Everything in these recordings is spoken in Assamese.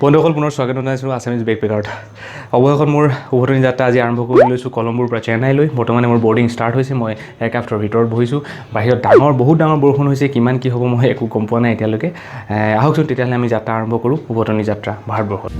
বন্ধুসকল পুনৰ স্বাগত জনাইছোঁ আছামিজ বেকপেকাৰত। অৱশেষত মোৰ উভতনি যাত্ৰা আজি আৰম্ভ কৰি লৈছোঁ কলম্বোৰ পৰা চেন্নাইলৈ। বৰ্তমানে মোৰ বৰ্ডিং ষ্টাৰ্ট হৈছে। মই এয়াৰক্ৰাফ্টৰ ভিতৰত বহিছোঁ। বাহিৰত বহুত ডাঙৰ বৰষুণ হৈছে। কিমান কি হ'ব মই একো গম পোৱা নাই এতিয়ালৈকে। আহকচোন তেতিয়াহ'লে আমি যাত্ৰা আৰম্ভ কৰোঁ, উভতনি যাত্ৰা ভাৰতবৰ্ষত।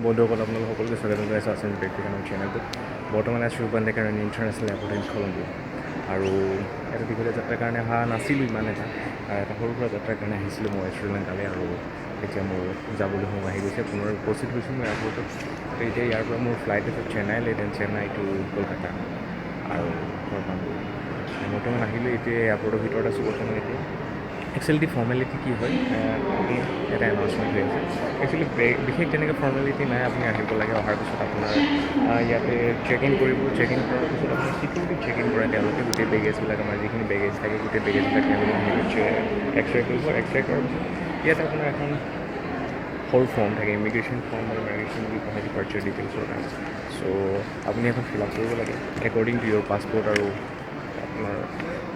বন্ধুসকল আপোনালোক সকলোকে স্বাগত জনাইছোঁ আছামিজ বেকপেকাৰ চেনেলটোত। বৰ্তমান আছোঁ লাংকা ইণ্টাৰনেশ্যনেল এয়াৰপৰ্ট ইন কলম্বিয়া। আৰু এটা দীঘলীয়া যাত্ৰাৰ কাৰণে অহা নাছিলোঁ ইমান এটা সৰু সুৰা যাত্ৰাৰ কাৰণে আহিছিলোঁ মই শ্ৰীলংকালৈ। আৰু এতিয়া মোৰ যাবলৈ সময় আহি গৈছে। পুনৰ উপস্থিত হৈছোঁ মই এয়াৰপৰ্টত। এতিয়া ইয়াৰ পৰা মোৰ ফ্লাইট আছে চেন্নাইলৈ, দেন চেন্নাই টু কলকাতা আৰু বৰ্তমান আহিলোঁ। এতিয়া এয়াৰপৰ্টৰ ভিতৰত আছোঁ বৰ্তমান। এতিয়া একচুৱেলি ফৰ্মেলিটি কি হয়, এটা এনাউন্সমেণ্ট হৈ আছে। একচুৱেলি বিশেষ তেনেকৈ ফৰ্মেলিটি নাই। আপুনি আহিব লাগে, অহাৰ পিছত আপোনাৰ ইয়াতে চেক ইন কৰিব। চেক ইন কৰাৰ পিছত আপুনি চিকিউৰিটি চেক ইন কৰে। তেওঁলোকে গোটেই বেগেজবিলাক, আমাৰ যিখিনি বেগেজ থাকে গোটেই বেগেজবিলাক তেওঁলোকে এক্সৰে কৰিব। এক্সৰে কৰাৰ পিছত ইয়াতে আপোনাৰ এখন সৰু ফৰ্ম থাকে, ইমিগ্ৰেশ্যন ফৰ্ম আৰু ইমিগ্ৰেশ্যন বুলি কোৱা ডিপাৰ্চাৰ ডিটেইলছৰ কাৰণে। চ' আপুনি এখন ফিল আপ কৰিব লাগে একৰ্ডিং টু ইয়ৰ পাছপৰ্ট আৰু আপোনাৰ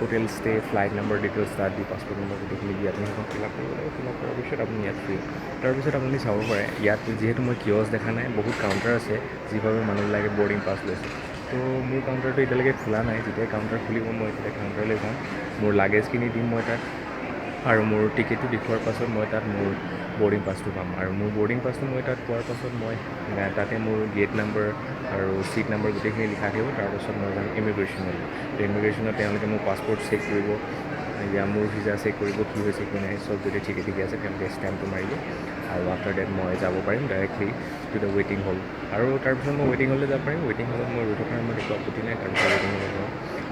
hotel stay, flight number details তাত দি পাছপৰ্ট নম্বৰ গোটেইখিনি দি আপুনি সেইখন ফিল আপ কৰিব লাগে। ফিল আপ কৰাৰ পিছত আপুনি ইয়াত ফ্ৰী। তাৰপিছত আপুনি চাব পাৰে ইয়াত যিহেতু মই কিয়ছ দেখা নাই, বহুত কাউণ্টাৰ আছে যিভাৱে মানুহবিলাকে বৰ্ডিং পাছ লৈছে। তো মোৰ কাউণ্টাৰটো এতিয়ালৈকে খোলা নাই। যেতিয়া কাউণ্টাৰ খুলিব মই তেতিয়া কাউণ্টাৰলৈ যাম, মোৰ লাগেজখিনি দিম মই তাত, আৰু মোৰ টিকেটটো দেখুওৱাৰ পাছত মই তাত মোৰ বৰ্ডিং পাছটো পাম। আৰু মোৰ বৰ্ডিং পাছটো মই তাত পোৱাৰ পাছত মই তাতে মোৰ গেট নাম্বাৰ আৰু ছিট নাম্বাৰ গোটেইখিনি লিখা থাকিব। তাৰপাছত মই যাম ইমিগ্ৰেশ্যনত। ইমিগ্ৰেশ্যনত তেওঁলোকে মোৰ পাছপৰ্ট চেক কৰিব, یا মোৰ ভিজা চেক কৰিব, কি হৈছে কি নাই। চব যদি ঠিকে আছে তেওঁলোকে ষ্টেম্পটো মাৰিব। আৰু আফটাৰ ডেট মই যাব পাৰিম ডাইৰেক্টলি টু দ্য ৱেইটিং হল। আৰু তাৰপিছত মই ৱেইটিং হললৈ যাব পাৰিম। ৱেইটিং হলত মই ৰৈ থকাৰ মোৰ একো আপত্তি নাই। তাৰপিছত ৱেইটিং হলত যাওঁ।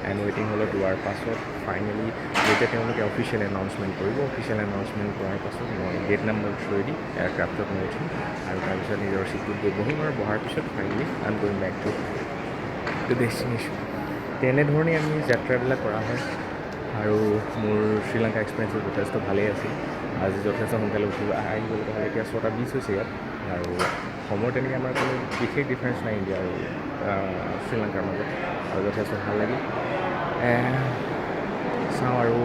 এণ্ড ৱেইটিং হলত যোৱাৰ পাছত ফাইনেলি যেতিয়া তেওঁলোকে অফিচিয়েল এনাউন্সমেণ্ট কৰিব, অফিচিয়েল এনাউন্সমেণ্ট কৰাৰ পাছত মই গেট নাম্বাৰ থ্ৰু দি এয়াৰক্ৰাফ্টত মই উঠিম। আৰু তাৰপিছত নিজৰ ছিটটোত গৈ বহিম। আৰু বহাৰ পিছত finally I am going back to destination. তেনেধৰণে আমি যাত্ৰাবিলাক কৰা হয়। আৰু মোৰ শ্ৰীলংকা এক্সপিৰিয়েঞ্চটো যথেষ্ট ভালেই আছিল। আজি যথেষ্ট সোনকালে উঠিব আহিবলগীয়া হ'ল। এতিয়া 6:20 হৈছে ইয়াত। আৰু সময় তেনেকৈ আমাৰ কোনো বিশেষ ডিফাৰেঞ্চ নাই ইণ্ডিয়া আৰু শ্ৰীলংকাৰ মাজত। আৰু যথেষ্ট ভাল লাগিল। চাওঁ আৰু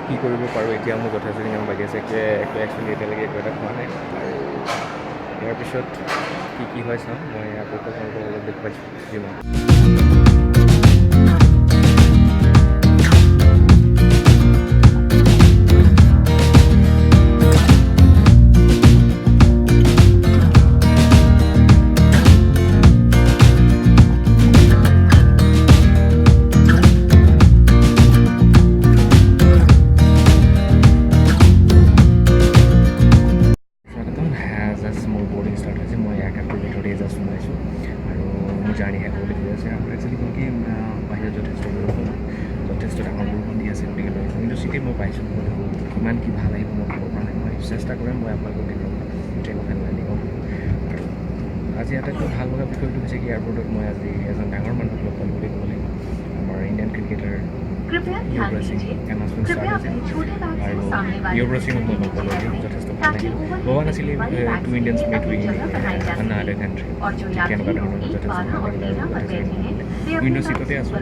কি কৰিব পাৰোঁ। এতিয়া মোৰ যথেষ্টখিনি কাম বাকী আছে। একচুৱেলি এতিয়ালৈকে একো এটা খোৱা নাই। আৰু ইয়াৰ পিছত কি হয় চাওঁ। মই আকৌ আপোনালোকক অলপ দেখুৱাইছোঁ যিমান। মোৰ বৰ্ডিং ষ্টাৰ্ট হৈছে। মই এয়াৰক্ৰাফ্টৰ ভিতৰতে জাষ্ট সোমাইছোঁ আৰু মোৰ জাৰ্ণি শেষ হ'বলৈ গৈ আছে। আৰু একচুৱেলি কি বাহিৰত যথেষ্ট বৰষুণ, যথেষ্ট ডাঙৰ বৰষুণ দি আছে। গতিকে কিন্তু চিটিত মই পাইছোঁ। কিমান কি ভাল আহিব মই ক'ব পৰা নাই। মই চেষ্টা কৰিম মই আপোনালোকক দেখুৱাম ট্ৰেইন অফ লেণ্ডিঙত। আৰু আজি আটাইতকৈ ভাল লগা বিষয়টো হৈছে কি এয়াৰপৰ্টত মই আজি এজন ডাঙৰ মানুহক লগ পালোঁ বুলি ক'ব লাগিব। আমাৰ ইণ্ডিয়ান ক্ৰিকেটাৰ युवराज সিং এনাউন্সমেণ্ট ষ্টাৰ্ট হৈছে। আৰু युवराজ সিঙক মই লগ পালোঁ, যথেষ্ট ভবা নাছিলে টু ইণ্ডিয়ানছ মেট উইন আন আদাৰ কাণ্ট্ৰি ঠিক এনেকুৱা ধৰণৰ যথেষ্ট উইণ্ডো ছিটতে আছোঁ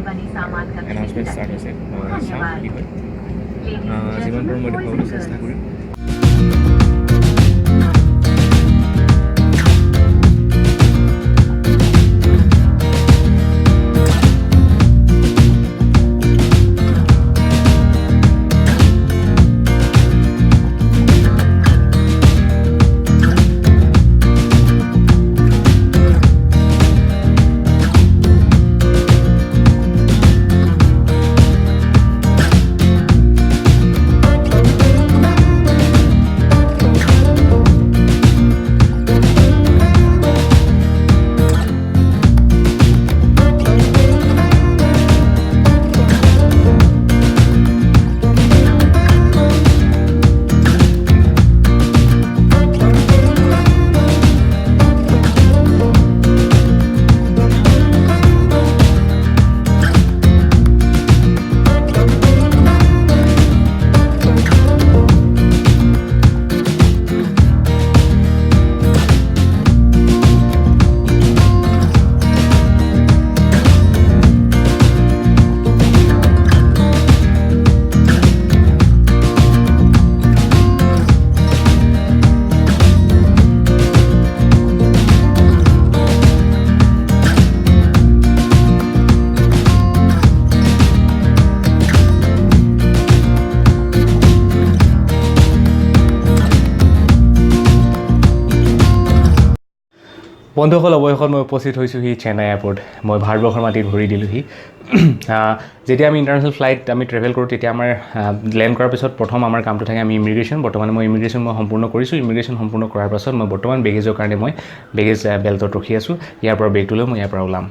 এনাউন্সমেণ্ট ষ্টাৰ্ট হৈছে চাওঁ কি হয় যিমান পাৰোঁ মই দেখুৱাবলৈ চেষ্টা কৰিম বন্ধুসকল অৱশেষত মই উপস্থিত হৈছোঁহি চেন্নাই এয়াৰপৰ্ট মই ভাৰতবৰ্ষৰ মাটিত ভৰি দিলোঁহি যেতিয়া আমি ইণ্টাৰনেশ্যনেল ফ্লাইট আমি ট্ৰেভেল কৰোঁ তেতিয়া আমাৰ লেণ্ড কৰাৰ পিছত প্ৰথম আমাৰ কামটো থাকে আমি ইমিগ্ৰেশ্যন বৰ্তমান মই ইমিগ্ৰেশ্যন সম্পূৰ্ণ কৰিছোঁ ইমিগ্ৰেশ্যন সম্পূৰ্ণ কৰাৰ পাছত মই বৰ্তমান বেগেজৰ কাৰণে মই বেগেজ বেল্টত ৰখি আছোঁ ইয়াৰ পৰা বেগটো লৈ মই ইয়াৰ পৰা ওলাম